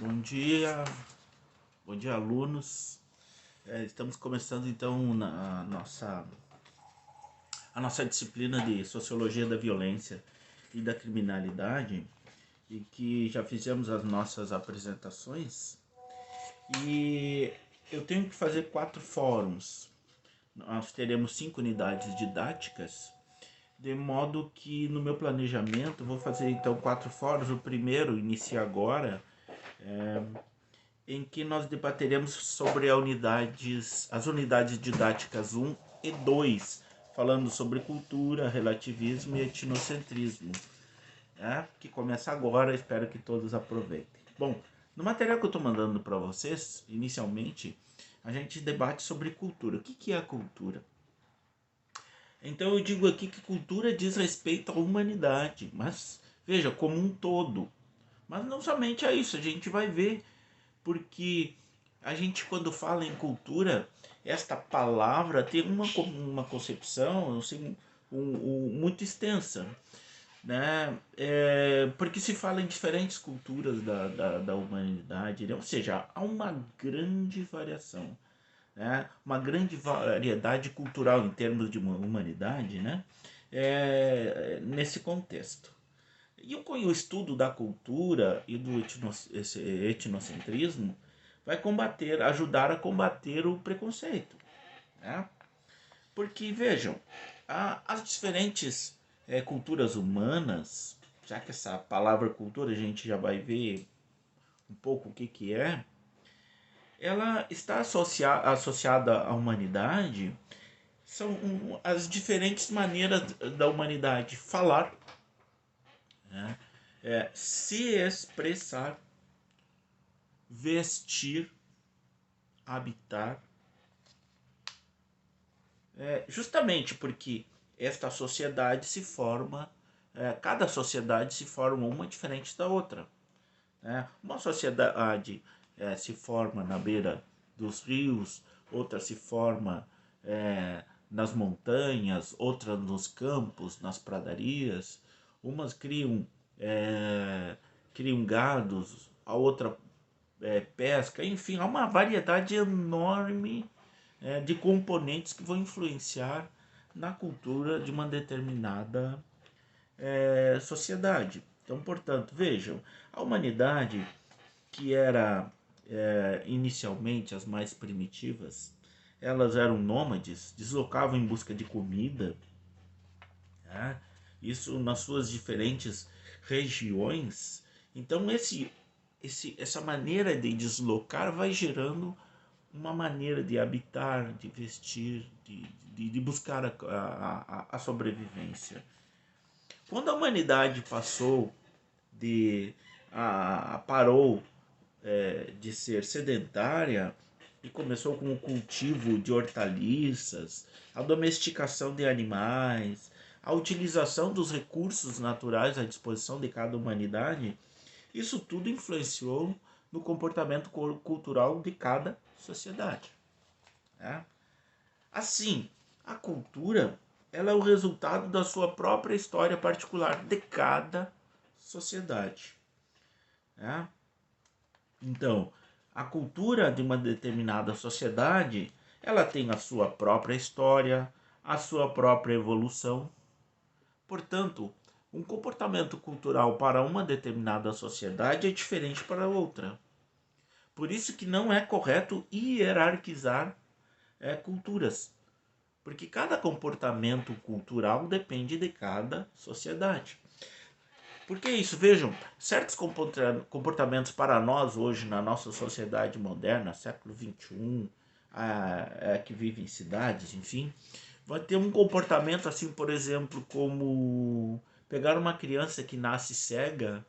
Bom dia, alunos. Estamos começando então a nossa disciplina de Sociologia da Violência e da Criminalidade, e que já fizemos as nossas apresentações. E eu tenho que fazer 4 fóruns. Nós teremos 5 unidades didáticas, de modo que no meu planejamento vou fazer então 4 fóruns. O primeiro inicia agora, em que nós debateremos sobre as unidades didáticas 1 e 2, falando sobre cultura, relativismo e etnocentrismo, né? Que começa agora, espero que todos aproveitem. Bom, no material que eu estou mandando para vocês, inicialmente, a gente debate sobre cultura. O que é a cultura? Então eu digo aqui que cultura diz respeito à humanidade, mas veja, como um todo. Mas não somente a isso, a gente vai ver porque a gente, quando fala em cultura, esta palavra tem uma concepção assim, muito extensa, né? Porque se fala em diferentes culturas da humanidade, né? Ou seja, há uma grande variação, né? Uma grande variedade cultural em termos de humanidade, né? Nesse contexto. E o estudo da cultura e do esse etnocentrismo vai ajudar a combater o preconceito, né? Porque, vejam, as diferentes culturas humanas, já que essa palavra cultura a gente já vai ver um pouco o que é, ela está associada à humanidade, são as diferentes maneiras da humanidade falar, né? Se expressar, vestir, habitar, justamente porque esta sociedade se forma, cada sociedade se forma uma diferente da outra, né? Uma sociedade se forma na beira dos rios, outra se forma nas montanhas, outra nos campos, nas pradarias. Umas criam gados, a outra pesca, enfim, há uma variedade enorme de componentes que vão influenciar na cultura de uma determinada sociedade. Então, portanto, vejam, a humanidade, que era inicialmente as mais primitivas, elas eram nômades, deslocavam em busca de comida, né? Isso nas suas diferentes regiões. Então, essa maneira de deslocar vai gerando uma maneira de habitar, de vestir, de buscar a sobrevivência. Quando a humanidade parou de ser sedentária e começou com o cultivo de hortaliças, a domesticação de animais, a utilização dos recursos naturais à disposição de cada humanidade, isso tudo influenciou no comportamento cultural de cada sociedade, né? Assim, a cultura, ela é o resultado da sua própria história particular de cada sociedade, né? Então, a cultura de uma determinada sociedade, ela tem a sua própria história, a sua própria evolução. Portanto, um comportamento cultural para uma determinada sociedade é diferente para outra. Por isso que não é correto hierarquizar culturas, porque cada comportamento cultural depende de cada sociedade. Porque é isso, vejam, certos comportamentos para nós hoje, na nossa sociedade moderna, século XXI, que vive em cidades, enfim, vai ter um comportamento assim, por exemplo, como pegar uma criança que nasce cega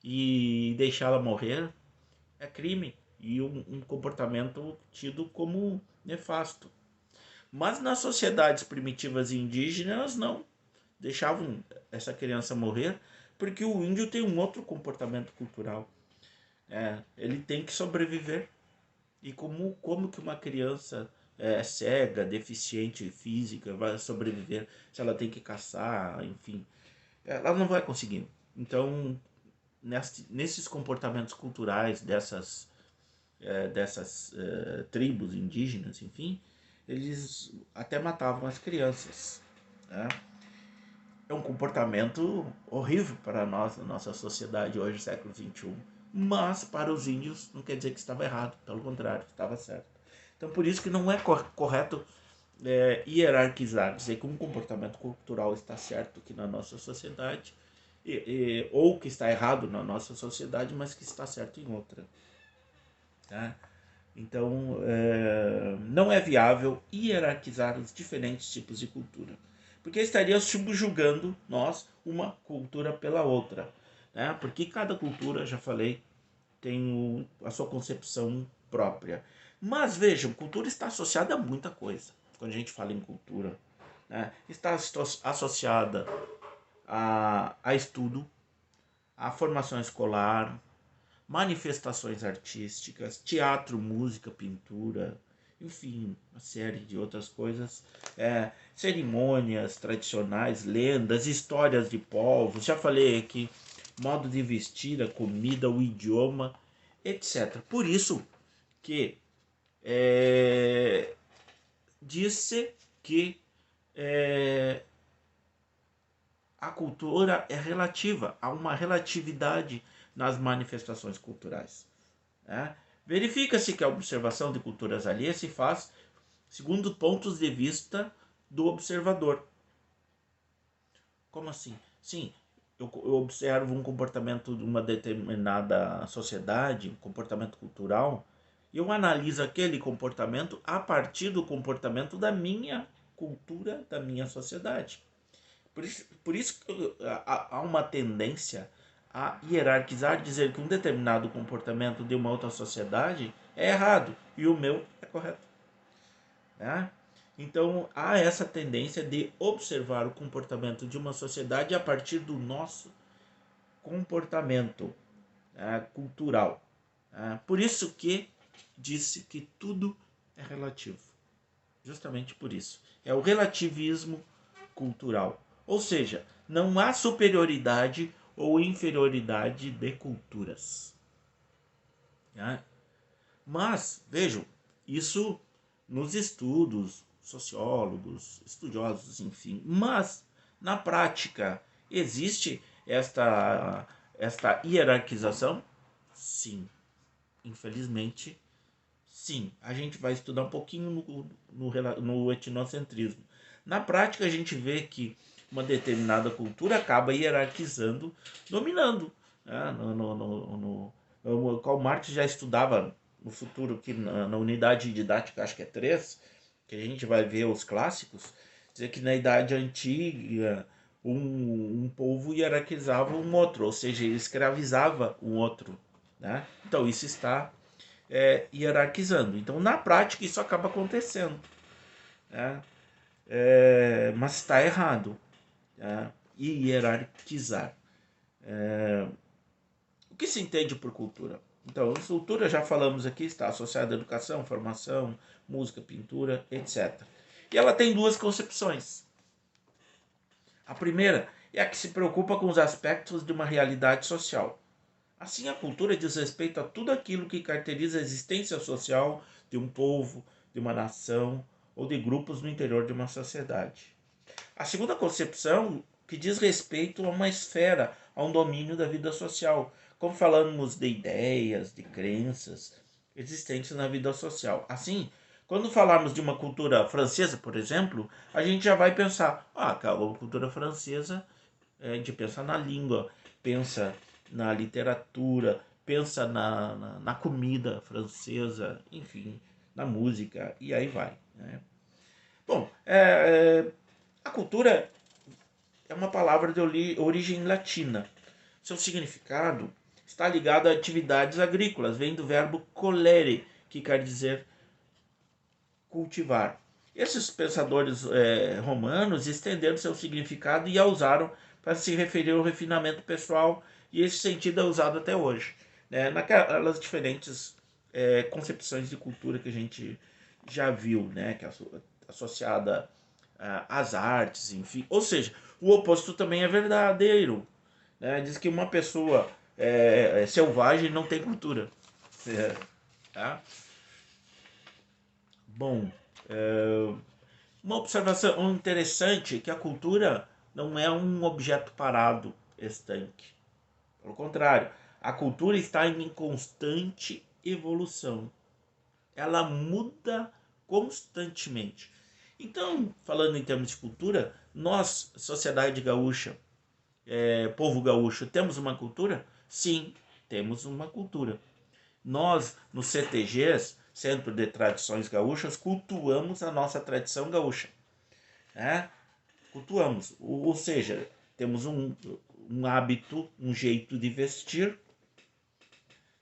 e deixá-la morrer, é crime e um comportamento tido como nefasto. Mas nas sociedades primitivas e indígenas, não. Deixavam essa criança morrer porque o índio tem um outro comportamento cultural. Ele tem que sobreviver. E como que uma criança cega, deficiente física vai sobreviver se ela tem que caçar, enfim? Ela não vai conseguir. Então, nesses comportamentos culturais dessas tribos indígenas, enfim, eles até matavam as crianças, né? É um comportamento horrível para nós, na nossa sociedade hoje, século XXI. Mas para os índios não quer dizer que estava errado, pelo contrário, estava certo. Então por isso que não é correto hierarquizar, dizer que um comportamento cultural está certo aqui na nossa sociedade, ou que está errado na nossa sociedade, mas que está certo em outra. Tá? Então, não é viável hierarquizar os diferentes tipos de cultura, porque estaria subjugando nós uma cultura pela outra, né? Porque cada cultura, já falei, tem a sua concepção própria. Mas vejam, cultura está associada a muita coisa. Quando a gente fala em cultura, né? Está associada a estudo, a formação escolar, manifestações artísticas, teatro, música, pintura, enfim, uma série de outras coisas, cerimônias tradicionais, lendas, histórias de povos, já falei aqui, modo de vestir, a comida, o idioma, etc. Por isso que disse que a cultura é relativa, há uma relatividade nas manifestações culturais. Né? Verifica-se que a observação de culturas alheias se faz segundo pontos de vista do observador. Como assim? Sim, eu observo um comportamento de uma determinada sociedade, um comportamento cultural, e eu analiso aquele comportamento a partir do comportamento da minha cultura, da minha sociedade. Por isso que há uma tendência a hierarquizar, dizer que um determinado comportamento de uma outra sociedade é errado e o meu é correto. Né? Então há essa tendência de observar o comportamento de uma sociedade a partir do nosso comportamento cultural. Por isso que disse que tudo é relativo. Justamente por isso. É o relativismo cultural. Ou seja, não há superioridade ou inferioridade de culturas. Mas, vejam, isso nos estudos, sociólogos, estudiosos, enfim. Mas, na prática, existe esta hierarquização? Sim. Infelizmente, sim. A gente vai estudar um pouquinho no etnocentrismo. Na prática, a gente vê que uma determinada cultura acaba hierarquizando, dominando. Né? O Karl Marx já estudava no futuro, que na unidade didática, acho que é 3, que a gente vai ver os clássicos, dizer que na Idade Antiga um povo hierarquizava um outro, ou seja, ele escravizava um outro. Né? Então isso está hierarquizando. Então na prática isso acaba acontecendo. Né? Mas está errado. E hierarquizar. O que se entende por cultura? Então, cultura, já falamos aqui, está associada à educação, formação, música, pintura, etc. E ela tem duas concepções. A primeira é a que se preocupa com os aspectos de uma realidade social. Assim, a cultura diz respeito a tudo aquilo que caracteriza a existência social de um povo, de uma nação ou de grupos no interior de uma sociedade. A segunda concepção que diz respeito a uma esfera, a um domínio da vida social, como falamos de ideias, de crenças existentes na vida social. Assim, quando falarmos de uma cultura francesa, por exemplo, a gente já vai pensar, a cultura francesa, a gente pensa na língua, pensa na literatura, pensa na comida francesa, enfim, na música, e aí vai. Né? Bom, a cultura é uma palavra de origem latina. Seu significado está ligado a atividades agrícolas, vem do verbo colere, que quer dizer cultivar. Esses pensadores romanos estenderam seu significado e a usaram para se referir ao refinamento pessoal, e esse sentido é usado até hoje, né? Naquelas diferentes concepções de cultura que a gente já viu, né? Que é associada às artes, enfim. Ou seja, o oposto também é verdadeiro. Né? Diz que uma pessoa selvagem não tem cultura. Tá? Bom, uma observação interessante é que a cultura não é um objeto parado, estanque. Pelo contrário, a cultura está em constante evolução. Ela muda constantemente. Então, falando em termos de cultura, nós, sociedade gaúcha, povo gaúcho, temos uma cultura? Sim, temos uma cultura. Nós, nos CTGs, Centro de Tradições Gaúchas, cultuamos a nossa tradição gaúcha. Cultuamos, ou seja, temos um hábito, um jeito de vestir,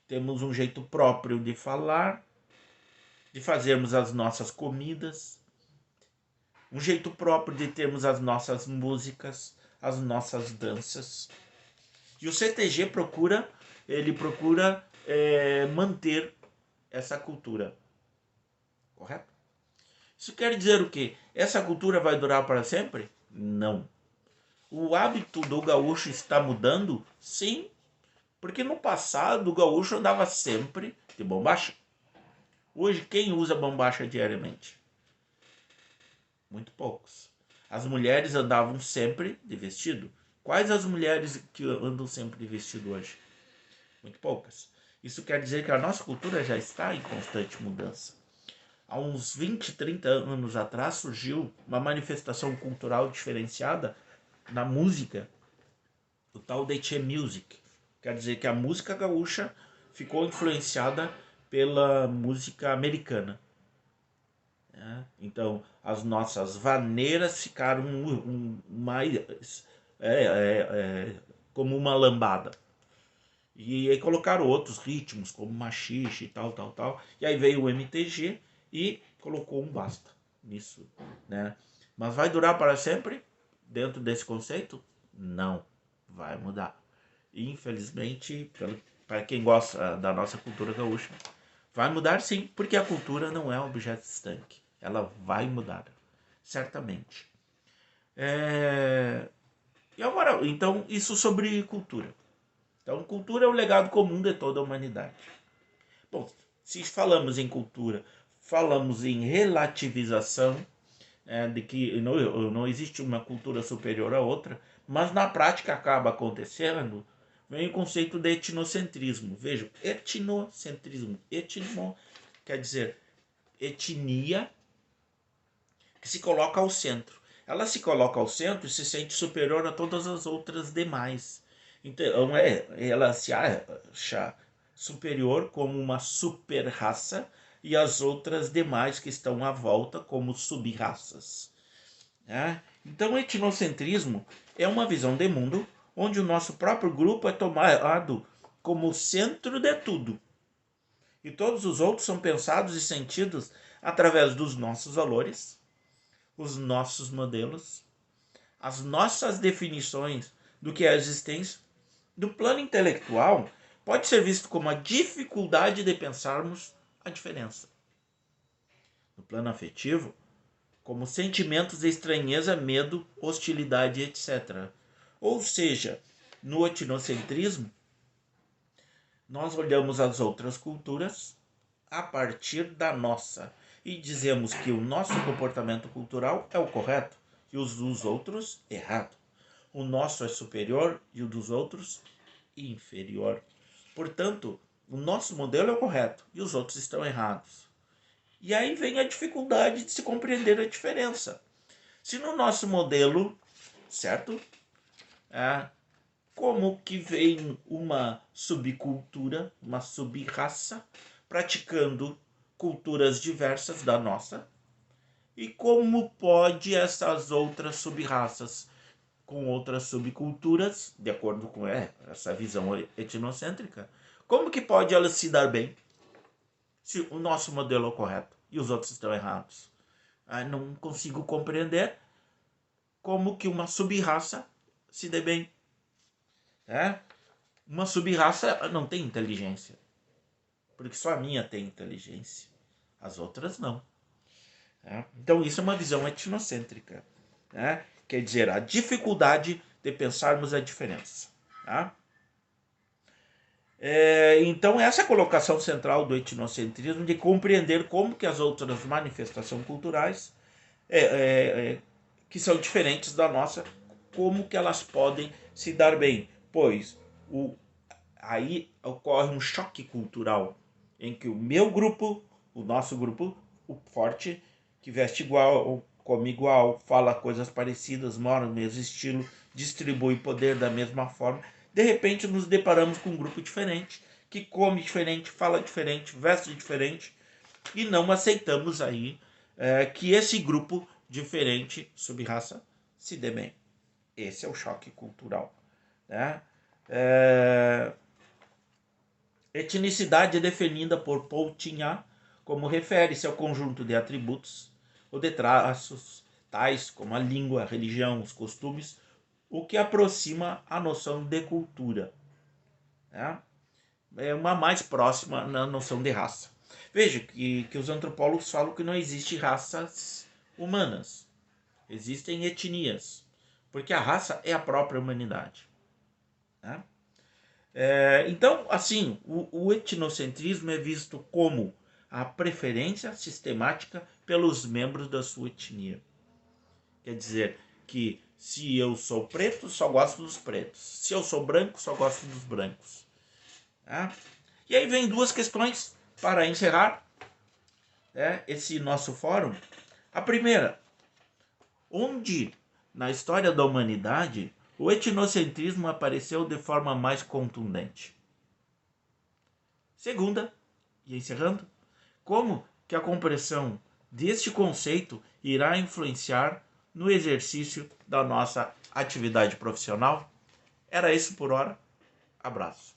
temos um jeito próprio de falar, de fazermos as nossas comidas, um jeito próprio de termos as nossas músicas, as nossas danças. E o CTG procura manter essa cultura. Correto? Isso quer dizer o quê? Essa cultura vai durar para sempre? Não. O hábito do gaúcho está mudando? Sim. Porque no passado o gaúcho andava sempre de bombacha. Hoje quem usa bombacha diariamente? Muito poucos. As mulheres andavam sempre de vestido. Quais as mulheres que andam sempre de vestido hoje? Muito poucas. Isso quer dizer que a nossa cultura já está em constante mudança. Há uns 20, 30 anos atrás surgiu uma manifestação cultural diferenciada na música, o tal de Che Music. Quer dizer que a música gaúcha ficou influenciada pela música americana. Então, as nossas vaneiras ficaram mais como uma lambada. E aí colocaram outros ritmos, como machixe e tal. E aí veio o MTG e colocou um basta nisso, né? Mas vai durar para sempre dentro desse conceito? Não, vai mudar. Infelizmente, para quem gosta da nossa cultura gaúcha, vai mudar sim, porque a cultura não é um objeto estanque. Ela vai mudar, certamente. E agora, então, isso sobre cultura. Então, cultura é o legado comum de toda a humanidade. Bom, se falamos em cultura, falamos em relativização, de que não existe uma cultura superior à outra, mas na prática acaba acontecendo, vem o conceito de etnocentrismo. Vejam, etnocentrismo. Etno quer dizer etnia que se coloca ao centro. Ela se coloca ao centro e se sente superior a todas as outras demais. Então, ela se acha superior como uma super-raça e as outras demais que estão à volta como sub-raças. Então, o etnocentrismo é uma visão de mundo onde o nosso próprio grupo é tomado como o centro de tudo. E todos os outros são pensados e sentidos através dos nossos valores, os nossos modelos, as nossas definições do que é a existência. Do plano intelectual, pode ser visto como a dificuldade de pensarmos a diferença. No plano afetivo, como sentimentos de estranheza, medo, hostilidade, etc. Ou seja, no etnocentrismo, nós olhamos as outras culturas a partir da nossa e dizemos que o nosso comportamento cultural é o correto e os dos outros errado. O nosso é superior e o dos outros inferior. Portanto, o nosso modelo é o correto e os outros estão errados. E aí vem a dificuldade de se compreender a diferença. Se no nosso modelo, certo? Como que vem uma subcultura, uma subraça, praticando culturas diversas da nossa, e como pode essas outras subraças com outras subculturas, de acordo com essa visão etnocêntrica, como que pode elas se dar bem se o nosso modelo é o correto e os outros estão errados? Não consigo compreender como que uma subraça se dê bem. Uma subraça não tem inteligência, porque só a minha tem inteligência, as outras não. Então isso é uma visão etnocêntrica. Quer dizer, a dificuldade de pensarmos a diferença. Então essa é a colocação central do etnocentrismo, de compreender como que as outras manifestações culturais que são diferentes da nossa, como que elas podem se dar bem, pois aí ocorre um choque cultural em que o meu grupo, o nosso grupo, o forte, que veste igual, come igual, fala coisas parecidas, mora no mesmo estilo, distribui poder da mesma forma, de repente nos deparamos com um grupo diferente, que come diferente, fala diferente, veste diferente, e não aceitamos aí que esse grupo diferente, sub-raça, se dê bem. Esse é o choque cultural. Né? Etnicidade é definida por Paul Tinha como refere-se ao conjunto de atributos ou de traços, tais como a língua, a religião, os costumes, o que aproxima a noção de cultura. Né? É uma mais próxima na noção de raça. Veja que os antropólogos falam que não existe raças humanas. Existem etnias. Porque a raça é a própria humanidade. Né? Então, assim, o etnocentrismo é visto como a preferência sistemática pelos membros da sua etnia. Quer dizer que se eu sou preto, só gosto dos pretos. Se eu sou branco, só gosto dos brancos. Tá? E aí vem duas questões para encerrar esse nosso fórum. A primeira, onde na história da humanidade o etnocentrismo apareceu de forma mais contundente? Segunda, e encerrando, como que a compreensão deste conceito irá influenciar no exercício da nossa atividade profissional? Era isso por hora. Abraço.